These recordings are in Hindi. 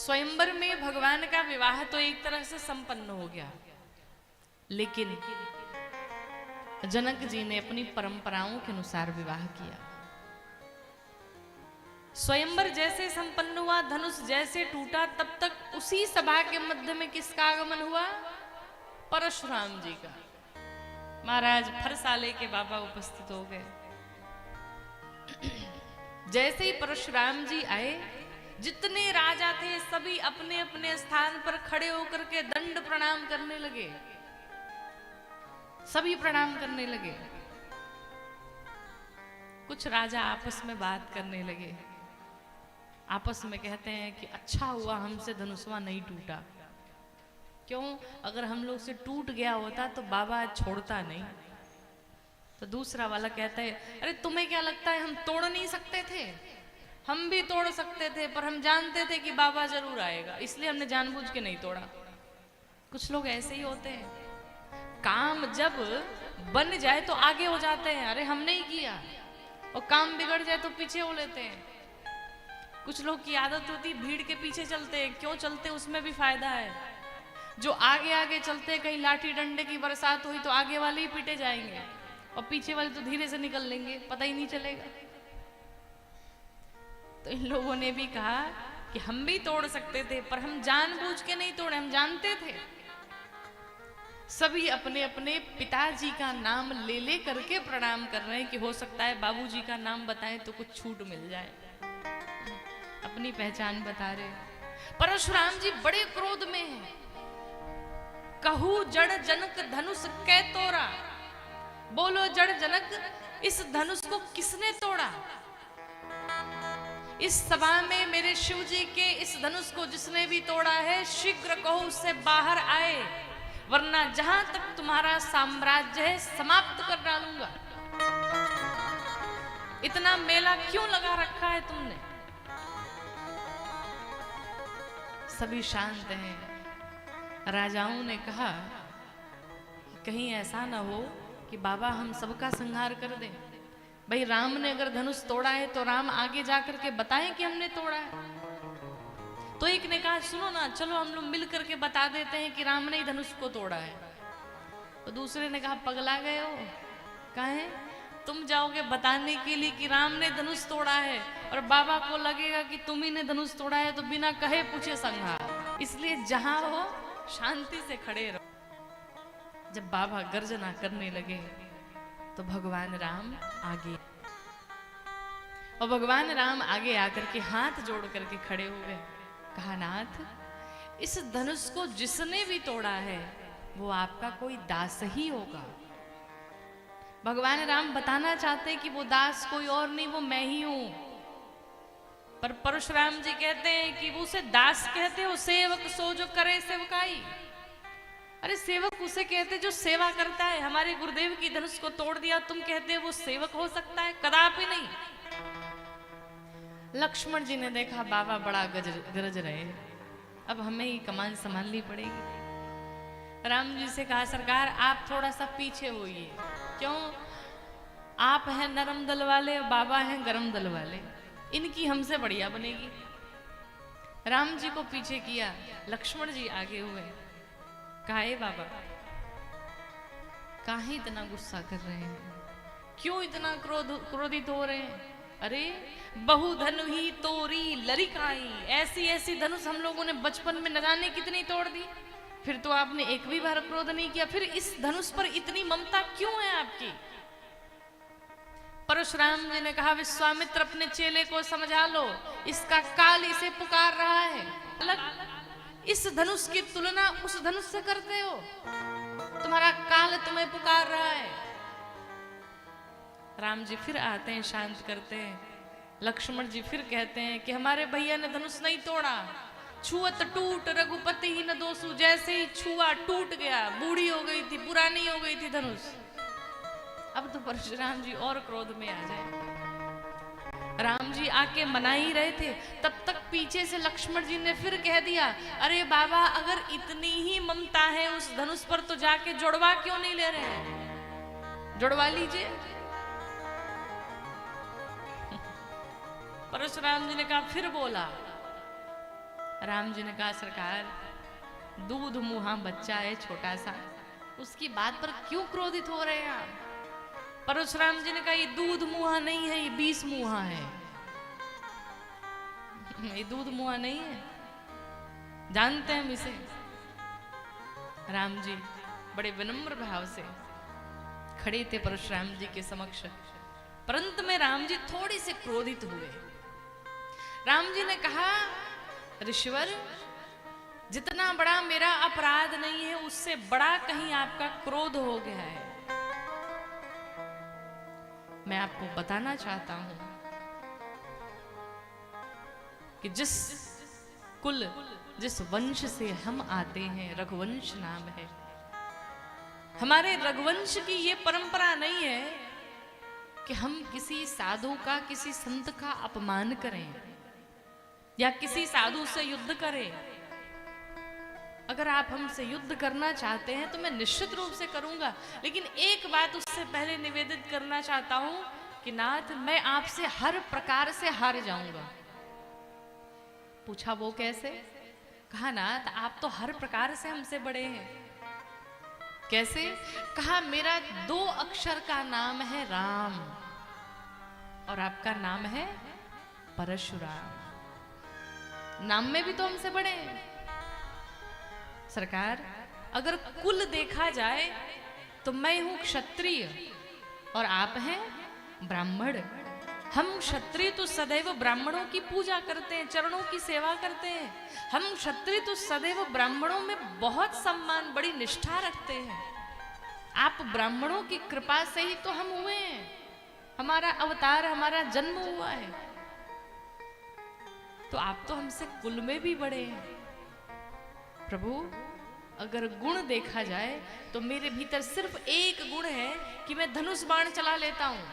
स्वयंवर में भगवान का विवाह तो एक तरह से संपन्न हो गया, लेकिन जनक जी ने अपनी परंपराओं के अनुसार विवाह किया। स्वयंवर जैसे संपन्न हुआ, धनुष जैसे टूटा, तब तक उसी सभा के मध्य में किसका आगमन हुआ? परशुराम जी का। महाराज फरसाले के बाबा उपस्थित हो गए। जैसे ही परशुराम जी आए, जितने राजा थे सभी अपने अपने स्थान पर खड़े होकर के दंड प्रणाम करने लगे। सभी प्रणाम करने लगे। कुछ राजा आपस में बात करने लगे, आपस में कहते हैं कि अच्छा हुआ हमसे धनुषवा नहीं टूटा। क्यों? अगर हम लोग से टूट गया होता तो बाबा छोड़ता नहीं। तो दूसरा वाला कहता है, अरे तुम्हें क्या लगता है हम तोड़ नहीं सकते थे? हम भी तोड़ सकते थे, पर हम जानते थे कि बाबा जरूर आएगा, इसलिए हमने जानबूझ के नहीं तोड़ा। कुछ लोग ऐसे ही होते हैं, काम जब बन जाए तो आगे हो जाते हैं, अरे हम नहीं किया, और काम बिगड़ जाए तो पीछे हो लेते हैं। कुछ लोग की आदत होती भीड़ के पीछे चलते हैं। क्यों चलते? उसमें भी फायदा है। जो आगे आगे चलते, कहीं लाठी डंडे की बरसात हुई तो आगे वाले ही पीटे जाएंगे, और पीछे वाले तो धीरे से निकल लेंगे, पता ही नहीं चलेगा। तो इन लोगों ने भी कहा कि हम भी तोड़ सकते थे, पर हम जानबूझ के नहीं तोड़े, हम जानते थे। सभी अपने अपने पिताजी का नाम ले ले करके प्रणाम कर रहे हैं कि हो सकता है बाबूजी का नाम बताएं तो कुछ छूट मिल जाए। अपनी पहचान बता रहे। परशुराम जी बड़े क्रोध में हैं। कहू जड़ जनक धनुष कै तोड़ा। बोलो जड़ जनक, इस धनुष को किसने तोड़ा? इस सभा में मेरे शिव जी के इस धनुष को जिसने भी तोड़ा है, शीघ्र कहो उससे बाहर आए, वरना जहां तक तुम्हारा साम्राज्य है समाप्त कर डालूंगा। इतना मेला क्यों लगा रखा है तुमने? सभी शांत हैं। राजाओं ने कहा कहीं ऐसा ना हो कि बाबा हम सबका संहार कर दें। भाई राम ने अगर धनुष तोड़ा है तो राम आगे जाकर के बताएं कि हमने तोड़ा है। तो एक ने कहा सुनो ना, चलो हम लोग मिल करके बता देते हैं कि राम ने ही धनुष को तोड़ा है। तो दूसरे ने कहा पगला गए हो? काहे? तुम जाओगे बताने के लिए कि राम ने धनुष तोड़ा है, और बाबा को लगेगा कि तुम ही ने धनुष तोड़ा है, तो बिना कहे पूछे संहार। इसलिए जहां हो शांति से खड़े रहो। जब बाबा गर्जना करने लगे तो भगवान राम आगे, और भगवान राम आगे आकर के हाथ जोड़ करके खड़े हो गए। कहा नाथ, इस धनुष को जिसने भी तोड़ा है वो आपका कोई दास ही होगा। भगवान राम बताना चाहते कि वो दास कोई और नहीं, वो मैं ही हूं। पर परशुराम जी कहते हैं कि वो उसे दास कहते हो, सेवक सो जो करे सेवकाई। अरे सेवक उसे कहते जो सेवा करता है। हमारे गुरुदेव की धनुष को तोड़ दिया, तुम कहते वो सेवक हो सकता है? कदापि नहीं। लक्ष्मण जी ने देखा बाबा बड़ा गरज रहे, अब हमें ही कमान संभालनी पड़ेगी। राम जी से कहा सरकार आप थोड़ा सा पीछे होइए। क्यों? आप हैं नरम दल वाले, बाबा हैं गरम दल वाले, इनकी हमसे बढ़िया बनेगी। राम जी को पीछे किया, लक्ष्मण जी आगे हुए। कहा बाबा काहे इतना गुस्सा कर रहे हैं? क्यों इतना क्रोधित हो रहे हैं? अरे बहुधनु ही तोरी लरिकाई। ऐसी ऐसी धनुष हम लोगों ने बचपन में न जाने कितनी तोड़ दी, फिर तो आपने एक भी बार क्रोध नहीं किया। फिर इस धनुष पर इतनी ममता क्यों है आपकी? परशुराम जी ने कहा विश्वामित्र अपने चेले को समझा लो, इसका काल इसे पुकार रहा है। अलग इस धनुष की तुलना उस धनुष से करते हो? तुम्हारा काल तुम्हें पुकार रहा है। राम जी फिर आते हैं, शांत करते हैं। लक्ष्मण जी फिर कहते हैं कि हमारे भैया ने धनुष नहीं तोड़ा। छुअत टूट रघुपति ही न दोषु। जैसे ही छुआ टूट गया, बूढ़ी हो गई थी, पुरानी हो गई थी धनुष। अब तो परशुराम जी और क्रोध में आ जाए। राम जी आके मना ही रहे थे, तब तक पीछे से लक्ष्मण जी ने फिर कह दिया अरे बाबा अगर इतनी ही ममता है उस धनुष पर तो जाके जुड़वा क्यों नहीं ले रहे हैं? जुड़वा लीजिए। परशुराम जी ने कहा, फिर बोला राम जी ने कहा सरकार दूध मुहा बच्चा है छोटा सा, उसकी बात पर क्यों क्रोधित हो रहे हैं आप। परशुराम जी ने कहा ये दूध मुहा नहीं है, ये 20 मुहा है। ये दूध मुहा नहीं है, जानते हैं हम इसे। राम जी बड़े विनम्र भाव से खड़े थे परशुराम जी के समक्ष, परंतु में राम जी थोड़ी से क्रोधित हुए। राम जी ने कहा ऋषिवर, जितना बड़ा मेरा अपराध नहीं है उससे बड़ा कहीं आपका क्रोध हो गया है। मैं आपको बताना चाहता हूं कि जिस कुल जिस वंश से हम आते हैं, रघुवंश नाम है, हमारे रघुवंश की ये परंपरा नहीं है कि हम किसी साधु का, किसी संत का अपमान करें या किसी साधु से युद्ध करें। अगर आप हमसे युद्ध करना चाहते हैं तो मैं निश्चित रूप से करूंगा, लेकिन एक बात उससे पहले निवेदित करना चाहता हूं कि नाथ मैं आपसे हर प्रकार से हार जाऊंगा। पूछा वो कैसे? कहा नाथ आप तो हर प्रकार से हमसे बड़े हैं। कैसे? कहा मेरा 2 अक्षर का नाम है राम और आपका नाम है परशुराम। नाम में भी तो हमसे बड़े हैं। सरकार अगर कुल देखा जाए तो मैं हूं क्षत्रिय और आप हैं ब्राह्मण। हम क्षत्रिय तो सदैव ब्राह्मणों की पूजा करते हैं, चरणों की सेवा करते हैं। हम क्षत्रिय तो सदैव ब्राह्मणों में बहुत सम्मान, बड़ी निष्ठा रखते हैं। आप ब्राह्मणों की कृपा से ही तो हम हुए हैं, हमारा अवतार, हमारा जन्म हुआ है। तो आप तो हमसे कुल में भी बड़े हैं। प्रभु अगर गुण देखा जाए तो मेरे भीतर सिर्फ एक गुण है कि मैं धनुष बाण चला लेता हूं,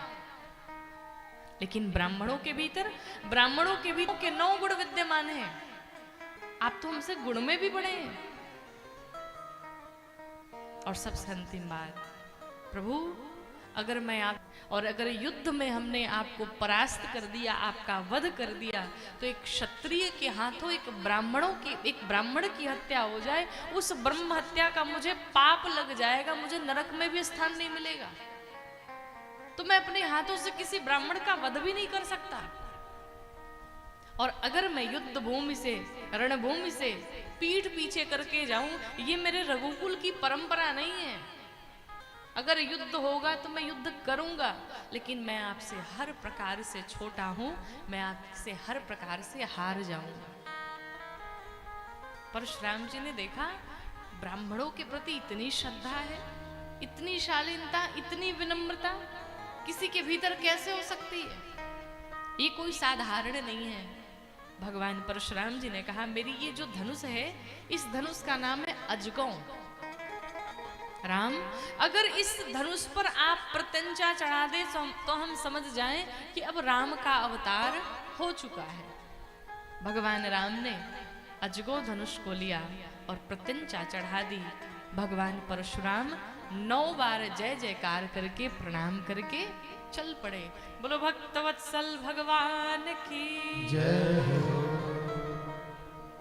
लेकिन ब्राह्मणों के भीतर 9 गुण विद्यमान हैं। आप तो हमसे गुण में भी बड़े हैं। और सबसे अंतिम बात, प्रभु अगर युद्ध में हमने आपको परास्त कर दिया, आपका वध कर दिया, तो एक क्षत्रिय के हाथों एक ब्राह्मण की हत्या हो जाए, उस ब्रह्म हत्या का मुझे पाप लग जाएगा, मुझे नरक में भी स्थान नहीं मिलेगा। तो मैं अपने हाथों से किसी ब्राह्मण का वध भी नहीं कर सकता। और अगर मैं युद्ध भूमि से, रणभूमि से पीठ पीछे करके जाऊं, ये मेरे रघुकुल की परंपरा नहीं है। अगर युद्ध होगा तो मैं युद्ध करूंगा, लेकिन मैं आपसे हर प्रकार से छोटा हूं, मैं आपसे हर प्रकार से हार जाऊंगा। परशुराम जी ने देखा ब्राह्मणों के प्रति इतनी श्रद्धा है, इतनी शालीनता, इतनी विनम्रता किसी के भीतर कैसे हो सकती है? ये कोई साधारण नहीं है। भगवान परशुराम जी ने कहा मेरी ये जो धनुष है, इस धनुष का नाम है अजगौ। राम अगर इस धनुष पर आप प्रत्यंचा चढ़ा दे तो हम समझ जाएं कि अब राम का अवतार हो चुका है। भगवान राम ने अजगौ धनुष को लिया और प्रत्यंचा चढ़ा दी। भगवान परशुराम 9 बार जय जयकार करके प्रणाम करके चल पड़े। बोलो भक्तवत्सल भगवान की जय।